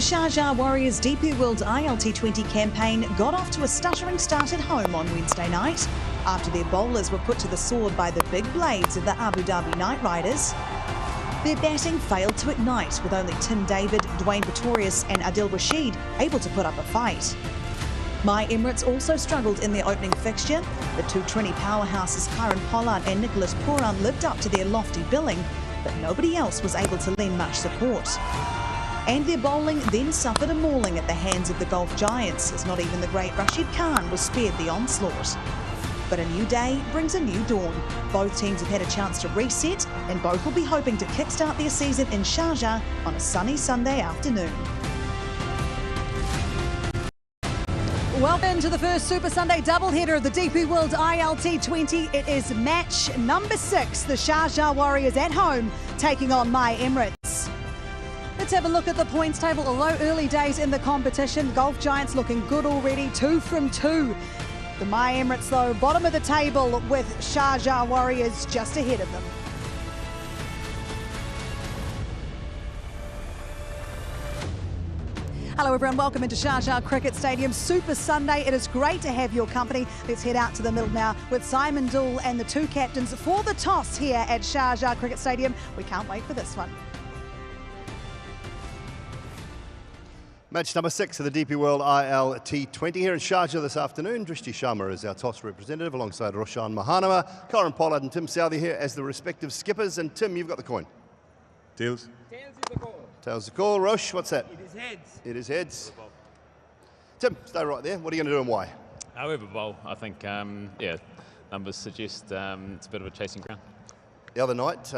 The Sharjah Warriorz DP World ILT20 campaign got off to a stuttering start at home on Wednesday night after their bowlers were put to the sword by the big blades of the Abu Dhabi Night Riders. Their batting failed to ignite, with only Tim David, Dwayne Pretorius and Adil Rashid able to put up a fight. My Emirates also struggled in their opening fixture. The T20 powerhouses Kieran Pollard and Nicholas Pooran lived up to their lofty billing, but nobody else was able to lend much support. And their bowling then suffered a mauling at the hands of the Gulf Giants, as not even the great Rashid Khan was spared the onslaught. But a new day brings a new dawn. Both teams have had a chance to reset, and both will be hoping to kickstart their season in Sharjah on a sunny Sunday afternoon. Welcome to the first Super Sunday doubleheader of the DP World ILT20. It is match number 6, the Sharjah Warriorz at home taking on My Emirates. Let's have a look at the points table. Although early days in the competition, Gulf Giants looking good already, 2 from 2. The My Emirates, though, bottom of the table with Sharjah Warriorz just ahead of them. Hello everyone, welcome into Sharjah Cricket Stadium. Super Sunday, it is great to have your company. Let's head out to the middle now with Simon Dool and the two captains for the toss here at Sharjah Cricket Stadium. We can't wait for this one. Match number 6 of the DP World ILT20 here in Sharjah this afternoon. Drishti Sharma is our toss representative alongside Roshan Mahanama, Kieran Pollard and Tim Southey here as the respective skippers. And Tim, you've got the coin. Tails. Tails is the call. Tails the call. Rosh, what's that? It is heads. It is heads. Tim, stay right there. What are you going to do and why? However, bowl, I think, numbers suggest it's a bit of a chasing ground. The other night,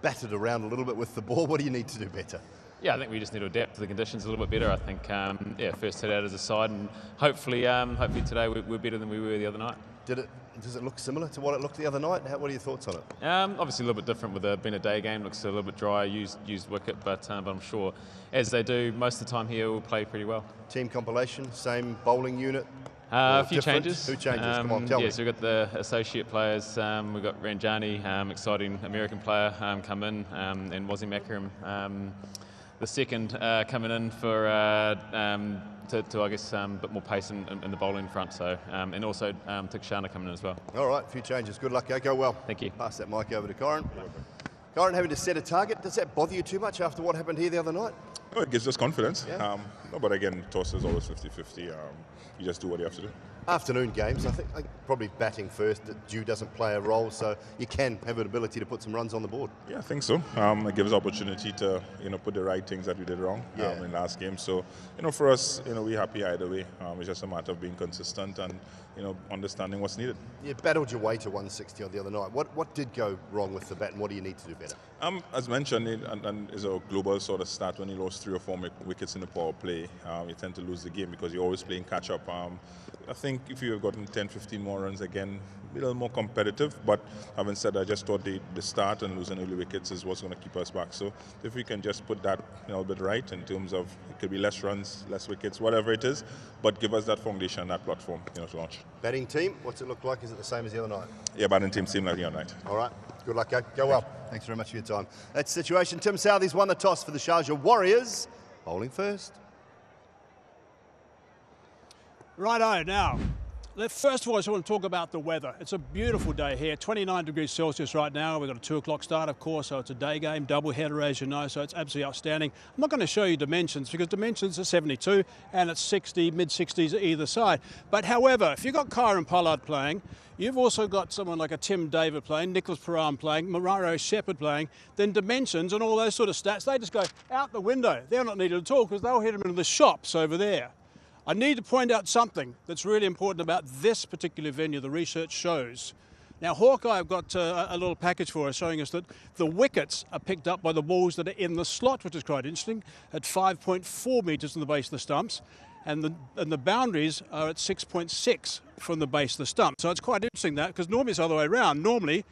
battered around a little bit with the ball. What do you need to do better? Yeah, I think we just need to adapt to the conditions a little bit better. I think, first hit out as a side, and hopefully today we're better than we were the other night. Does it look similar to what it looked the other night? What are your thoughts on it? Obviously a little bit different with it being a day game. Looks a little bit dry, used wicket, but I'm sure as they do most of the time here, we'll play pretty well. Team compilation, same bowling unit. A few changes. Who changes? Come on, tell me. So we've got the associate players. We've got Ranjani, exciting American player, come in, and Wazim Akram, the second coming in for to I guess a bit more pace in the bowling front. So and also Tikshana coming in as well. All right, a few changes. Good luck. Go well. Thank you. Pass that mic over to Kieran. Kieran, having to set a target, does that bother you too much after what happened here the other night? Oh, it gives us confidence. Yeah. No, but again, toss is always 50-50. You just do what you have to do. Afternoon games, I think probably batting first. Dew doesn't play a role, so you can have an ability to put some runs on the board. Yeah, I think so. It gives opportunity to put the right things that we did wrong in last game. So for us, we're happy either way. It's just a matter of being consistent and understanding what's needed. You battled your way to 160 on the other night. What did go wrong with the bat, and what do you need to do better? As mentioned, and is a global sort of stat, when you lost 3 or 4 wickets in the power play, you tend to lose the game because you're always playing catch up. I think if you have gotten 10-15 more runs again, a little more competitive, but having said that, I just thought the start and losing early wickets is what's going to keep us back. So if we can just put that a little bit right in terms of it could be less runs, less wickets, whatever it is, but give us that foundation, that platform to launch. Batting team, what's it look like? Is it the same as the other night? Yeah, batting team same like the other night. All right, good luck, go well. Thanks very much for your time. That's the situation. Tim Southey's won the toss for the Sharjah Warriorz. Bowling first. Righto, now, first of all, I just want to talk about the weather. It's a beautiful day here, 29 degrees Celsius right now. We've got a 2 o'clock start, of course, so it's a day game, double header, as you know, so it's absolutely outstanding. I'm not going to show you dimensions because dimensions are 72 and it's 60, mid-60s either side. But however, if you've got Kieran Pollard playing, you've also got someone like a Tim David playing, Nicholas Pooran playing, Mararo Shepherd playing, then dimensions and all those sort of stats, they just go out the window. They're not needed at all because they'll hit them into the shops over there. I need to point out something that's really important about this particular venue, the research shows. Now, Hawkeye have got a little package for us showing us that the wickets are picked up by the balls that are in the slot, which is quite interesting, at 5.4 metres from the base of the stumps, and the boundaries are at 6.6 from the base of the stump. So it's quite interesting that, because normally it's the other way around. Normally,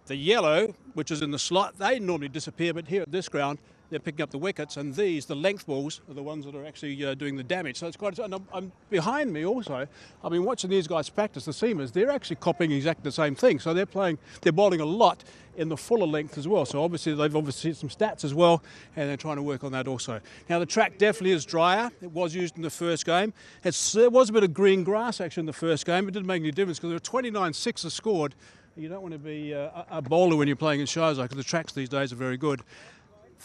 the yellow, which is in the slot, they normally disappear, but here at this ground, they're picking up the wickets, and these, the length balls, are the ones that are actually doing the damage. So it's quite. And I'm behind me also. I've been watching these guys practice, the seamers. They're actually copying exactly the same thing. So they're bowling a lot in the fuller length as well. So obviously they've seen some stats as well, and they're trying to work on that also. Now the track definitely is drier. It was used in the first game. There was a bit of green grass actually in the first game. It didn't make any difference because there were 29 sixes scored. You don't want to be a bowler when you're playing in Sharjah because the tracks these days are very good.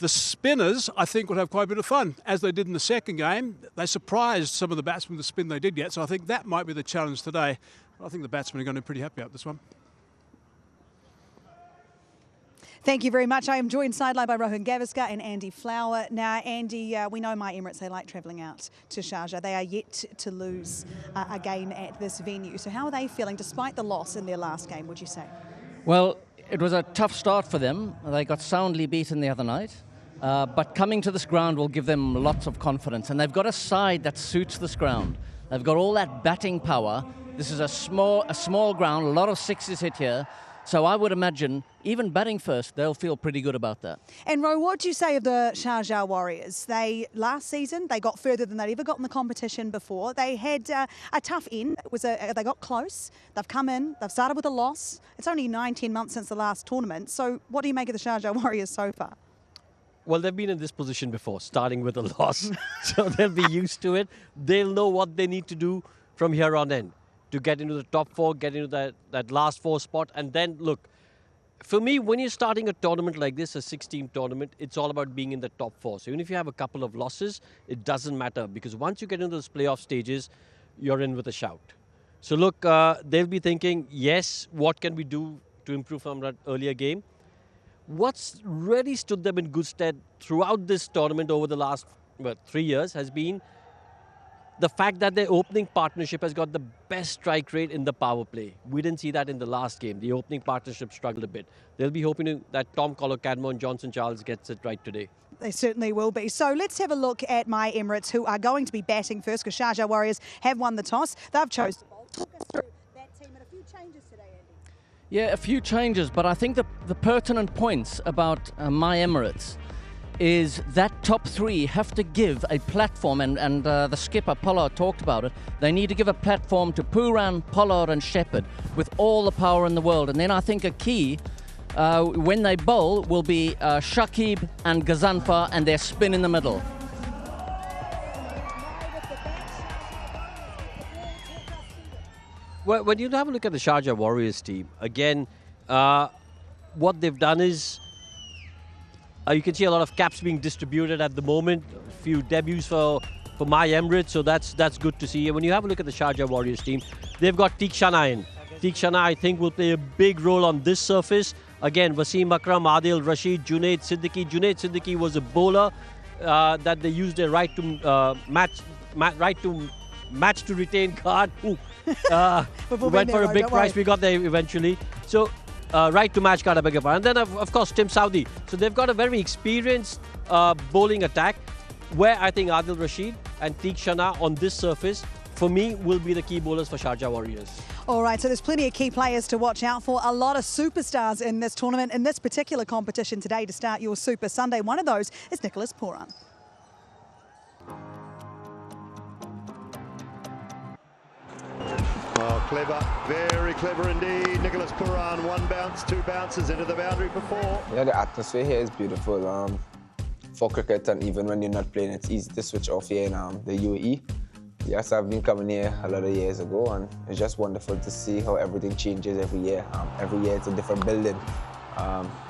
The spinners, I think, would have quite a bit of fun, as they did in the second game. They surprised some of the batsmen with the spin they did get, so I think that might be the challenge today. I think the batsmen are going to be pretty happy about this one. Thank you very much. I am joined sideline by Rohan Gavaskar and Andy Flower. Now, Andy, we know My Emirates, they like travelling out to Sharjah. They are yet to lose a game at this venue. So how are they feeling, despite the loss in their last game, would you say? Well, it was a tough start for them. They got soundly beaten the other night. But coming to this ground will give them lots of confidence. And they've got a side that suits this ground. They've got all that batting power. This is a small ground, a lot of sixes hit here. So I would imagine, even batting first, they'll feel pretty good about that. And Ro, what do you say of the Sharjah Warriors? Last season, they got further than they'd ever got in the competition before. They had a tough end. They got close. They've come in. They've started with a loss. It's only 9-10 months since the last tournament. So what do you make of the Sharjah Warriors so far? Well, they've been in this position before, starting with a loss. So they'll be used to it. They'll know what they need to do from here on in to get into the top 4, get into that last 4 spot. And then, look, for me, when you're starting a tournament like this, a 6-team tournament, it's all about being in the top 4. So even if you have a couple of losses, it doesn't matter. Because once you get into those playoff stages, you're in with a shout. So look, they'll be thinking, yes, what can we do to improve from that earlier game? What's really stood them in good stead throughout this tournament over the last 3 years has been the fact that their opening partnership has got the best strike rate in the power play. We didn't see that in the last game. The opening partnership struggled a bit. They'll be hoping that Tom Collor-Cadmore and Johnson Charles gets it right today. They certainly will be. So let's have a look at My Emirates, who are going to be batting first because Sharjah Warriors have won the toss. They've chosen to bowl. Talk us through that team and a few changes today, Andy. Yeah, a few changes, but I think the pertinent points about My Emirates is that top 3 have to give a platform, and the skipper, Pollard, talked about it. They need to give a platform to Pooran, Pollard and Shepherd with all the power in the world. And then I think a key, when they bowl, will be Shakib and Ghazanfar and their spin in the middle. Well, when you have a look at the Sharjah Warriors team, again, what they've done is you can see a lot of caps being distributed at the moment. A few debuts for My Emirates, so that's good to see. And when you have a look at the Sharjah Warriors team, they've got Teekshana in. Teekshana, I think, will play a big role on this surface. Again, Wasim Akram, Adil Rashid, Junaid Siddiqui. Junaid Siddiqui was a bowler that they used their right to match to retain card. Went for a big price. We got there eventually. So. Right to match card, I beg your pardon. And then, of course, Tim Southee. So they've got a very experienced bowling attack where I think Adil Rashid and Teekshana on this surface, for me, will be the key bowlers for Sharjah Warriors. All right, so there's plenty of key players to watch out for. A lot of superstars in this tournament, in this particular competition today to start your Super Sunday. One of those is Nicholas Pooran. Oh, clever, very clever indeed. Nicholas Pooran, 1 bounce, 2 bounces into the boundary before. Yeah, the atmosphere here is beautiful. For cricket, and even when you're not playing, it's easy to switch off here in the UAE. Yes, I've been coming here a lot of years ago, and it's just wonderful to see how everything changes every year. Every year it's a different building.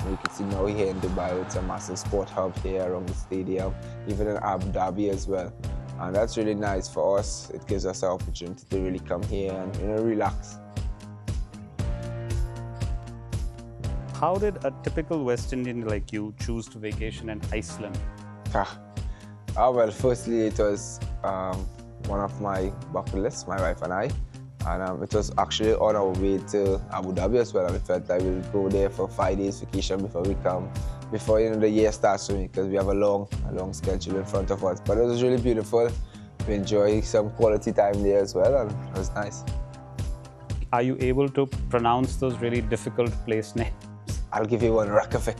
You can see now here in Dubai, it's a massive sport hub here around the stadium, even in Abu Dhabi as well. And that's really nice for us. It gives us an opportunity to really come here and relax. How did a typical West Indian like you choose to vacation in Iceland? Well, firstly, it was one of my bucket lists, my wife and I. And it was actually on our way to Abu Dhabi as well. And we felt like we'll go there for 5 days vacation before we come, before the year starts for me, because we have a long schedule in front of us. But it was really beautiful. We enjoyed some quality time there as well, and it was nice. Are you able to pronounce those really difficult place names? I'll give you one, Reykjavik.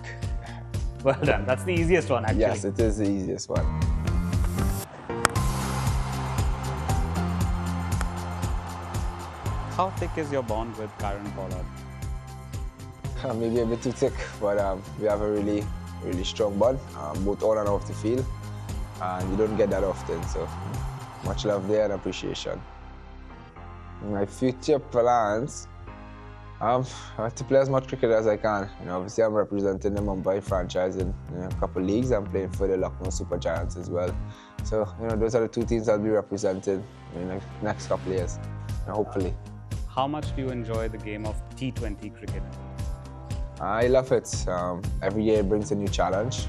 Well done. That's the easiest one, actually. Yes, it is the easiest one. How thick is your bond with Karen Pollard? Maybe a bit too thick, but we have a really strong bond, both on and off the field, and you don't get that often, so much love there and appreciation. My future plans, to play as much cricket as I can. Obviously I'm representing the Mumbai franchise in a couple leagues. I'm playing for the Lucknow Super Giants as well. So, those are the two teams I'll be representing in the next couple of years, hopefully. How much do you enjoy the game of T20 cricket? I love it. Every year it brings a new challenge.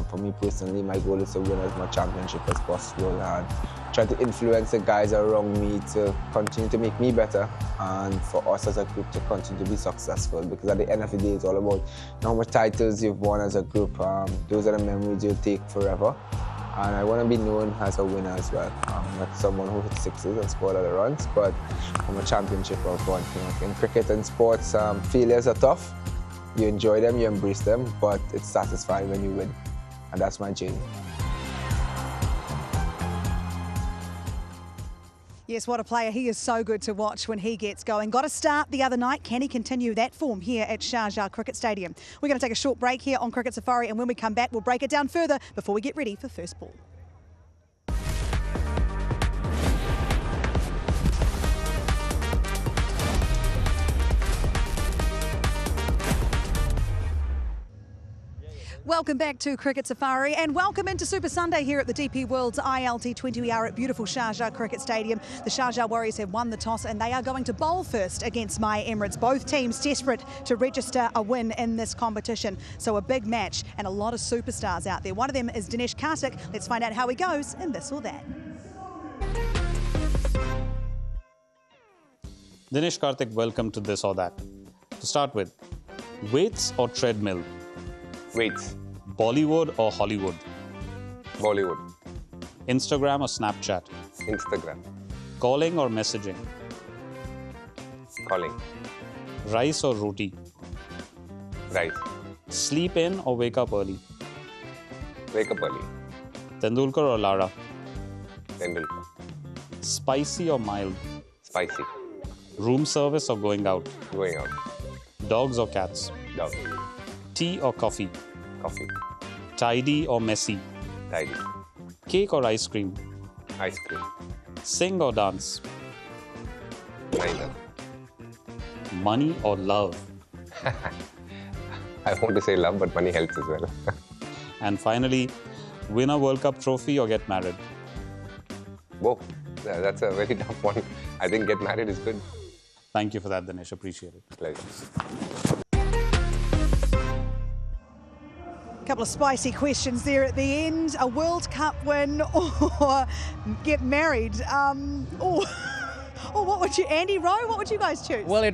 For me personally, my goal is to win as much championship as possible and try to influence the guys around me to continue to make me better and for us as a group to continue to be successful, because at the end of the day it's all about how much titles you've won as a group. Those are the memories you'll take forever, and I want to be known as a winner as well. Not someone who hits sixes and scored a lot of runs, but I'm a championship of one. In cricket and sports, failures are tough. You enjoy them, you embrace them, but it's satisfying when you win. And that's my journey. Yes, what a player. He is so good to watch when he gets going. Got a start the other night. Can he continue that form here at Sharjah Cricket Stadium? We're going to take a short break here on Cricket Safari, and when we come back, we'll break it down further before we get ready for first ball. Welcome back to Cricket Safari and welcome into Super Sunday here at the DP World's ILT20. We are at beautiful Sharjah Cricket Stadium. The Sharjah Warriors have won the toss and they are going to bowl first against my Emirates. Both teams desperate to register a win in this competition. So a big match and a lot of superstars out there. One of them is Dinesh Karthik. Let's find out how he goes in this or that. Dinesh Karthik, welcome to This or That. To start with, weights or treadmill? Weights. Bollywood or Hollywood? Bollywood. Instagram or Snapchat? Instagram. Calling or messaging? Calling. Rice or roti? Rice. Sleep in or wake up early? Wake up early. Tendulkar or Lara? Tendulkar. Spicy or mild? Spicy. Room service or going out? Going out. Dogs or cats? Dog. Tea or coffee? Coffee. Tidy or messy? Tidy. Cake or ice cream? Ice cream. Sing or dance? Neither. Money or love? I want to say love, but money helps as well. And finally, win a World Cup trophy or get married? Whoa, that's a very tough one. I think get married is good. Thank you for that, Dinesh. Appreciate it. Pleasure. A couple of spicy questions there at the end. A World Cup win or get married? What would you, Andy Rowe, what would you guys choose? Well,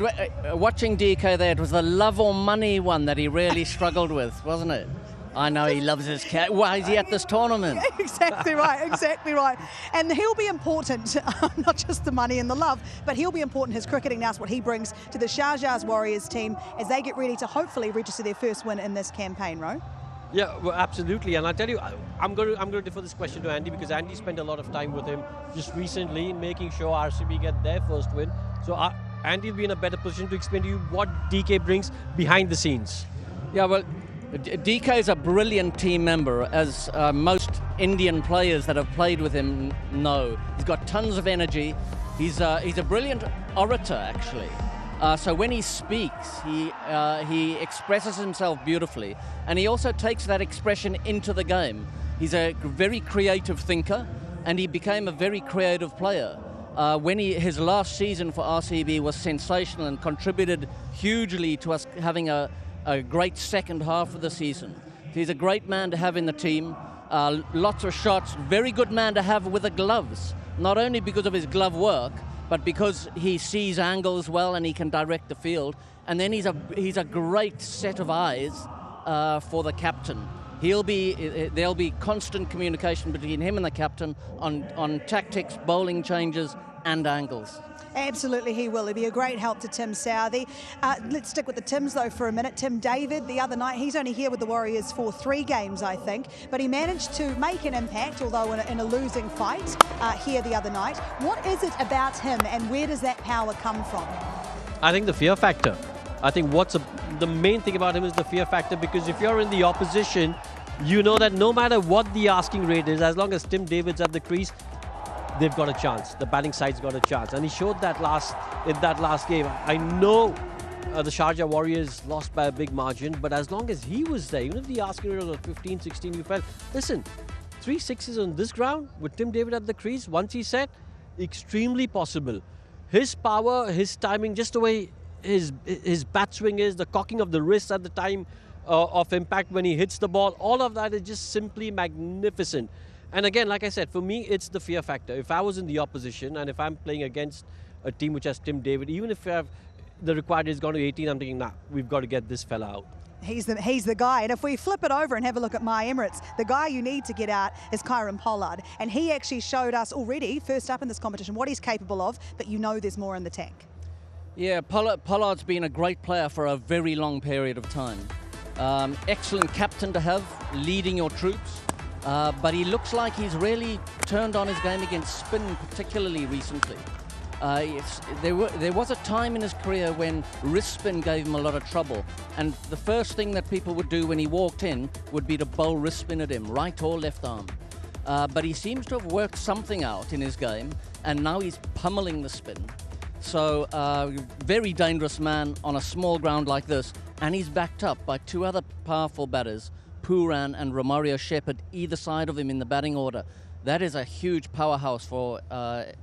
watching DK there, it was the love or money one that he really struggled with, wasn't it? I know he loves his cat. Why is he at this tournament? Exactly right, exactly right. And he'll be important, not just the money and the love, but he'll be important, his cricketing now is what he brings to the Sharjah Warriors team as they get ready to hopefully register their first win in this campaign, Ro. Yeah, well, absolutely. And I tell you, I'm going to defer this question to Andy because Andy spent a lot of time with him just recently in making sure RCB get their first win. So Andy will be in a better position to explain to you what DK brings behind the scenes. Yeah, well, DK is a brilliant team member, as most Indian players that have played with him know. He's got tons of energy. He's a brilliant orator, actually. So when he speaks, he expresses himself beautifully, and he also takes that expression into the game. He's a very creative thinker, and he became a very creative player. His last season for RCB was sensational and contributed hugely to us having a great second half of the season. He's a great man to have in the team. Lots of shots, very good man to have with the gloves, not only because of his glove work, but because he sees angles well and he can direct the field. And then he's a great set of eyes for the captain. There'll be constant communication between him and the captain on tactics, bowling changes, and angles. Absolutely he will. He'll be a great help to Tim Southee. Let's stick with the Tims though for a minute. Tim David, the other night, he's only here with the Warriors for 3 games, I think, but he managed to make an impact, although in a losing fight here the other night. What is it about him and where does that power come from? I think the fear factor. I think the main thing about him is the fear factor, because if you're in the opposition, you know that no matter what the asking rate is, as long as Tim David's at the crease, they've got a chance. The batting side's got a chance. And he showed that in that last game. I know the Sharjah Warriors lost by a big margin, but as long as he was there, even if the asking rate was 15, 16, you felt, listen, 3 sixes on this ground with Tim David at the crease, once he set, extremely possible. His power, his timing, just the way his bat swing is, the cocking of the wrists at the time of impact when he hits the ball, all of that is just simply magnificent. And again, like I said, for me, it's the fear factor. If I was in the opposition and if I'm playing against a team which has Tim David, even if the required is gone to 18, I'm thinking, nah, we've got to get this fella out. He's the guy. And if we flip it over and have a look at My Emirates, the guy you need to get out is Kieran Pollard. And he actually showed us already, first up in this competition, what he's capable of, but you know there's more in the tank. Yeah, Pollard's been a great player for a very long period of time. Excellent captain to have, leading your troops. But he looks like he's really turned on his game against spin, particularly recently. There was a time in his career when wrist spin gave him a lot of trouble, and the first thing that people would do when he walked in would be to bowl wrist spin at him, right or left arm. But he seems to have worked something out in his game, and now he's pummeling the spin. So, very dangerous man on a small ground like this, and he's backed up by 2 other powerful batters, Pooran and Romario Shepherd, either side of him in the batting order. That is a huge powerhouse for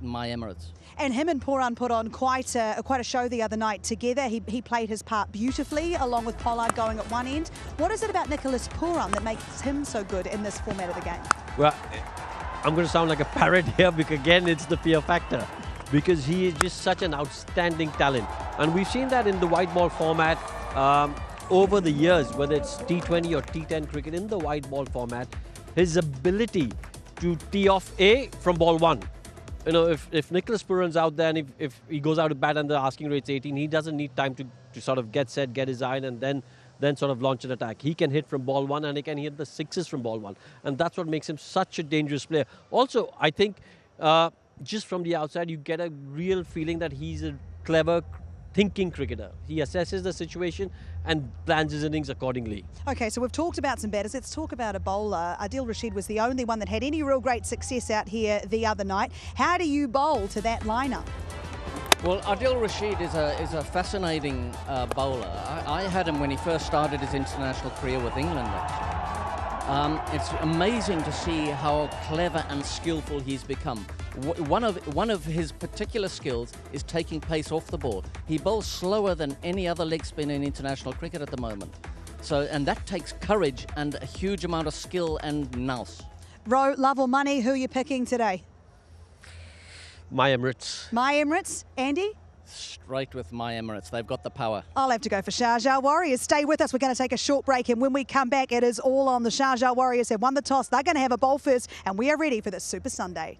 My Emirates. And him and Pooran put on quite a show the other night together. He played his part beautifully, along with Pollard going at one end. What is it about Nicholas Pooran that makes him so good in this format of the game? Well, I'm going to sound like a parrot here, because again, it's the fear factor. Because he is just such an outstanding talent. And we've seen that in the white ball format over the years, whether it's T20 or T10 cricket, in the white ball format, his ability to tee off from ball 1. You know, if Nicholas Pooran's out there and if he goes out to bat and the asking rate's 18, he doesn't need time to sort of get set, get his eye, and then sort of launch an attack. He can hit from ball 1 and he can hit the 6s from ball 1. And that's what makes him such a dangerous player. Also, I think just from the outside, you get a real feeling that he's a clever, thinking cricketer. He assesses the situation and plans his innings accordingly. Okay, so we've talked about some batters. Let's talk about a bowler. Adil Rashid was the only one that had any real great success out here the other night. How do you bowl to that lineup? Well, Adil Rashid is a fascinating bowler. I had him when he first started his international career with England, actually. It's amazing to see how clever and skillful he's become. One of his particular skills is taking pace off the ball. He bowls slower than any other leg spinner in international cricket at the moment. And that takes courage and a huge amount of skill and nous. Ro, love or money, who are you picking today? My Emirates. My Emirates. Andy? Straight with My Emirates. They've got the power. I'll have to go for Sharjah Warriors. Stay with us. We're going to take a short break, and when we come back, it is all on. The Sharjah Warriors have won the toss. They're going to have a bowl first, and we are ready for this Super Sunday.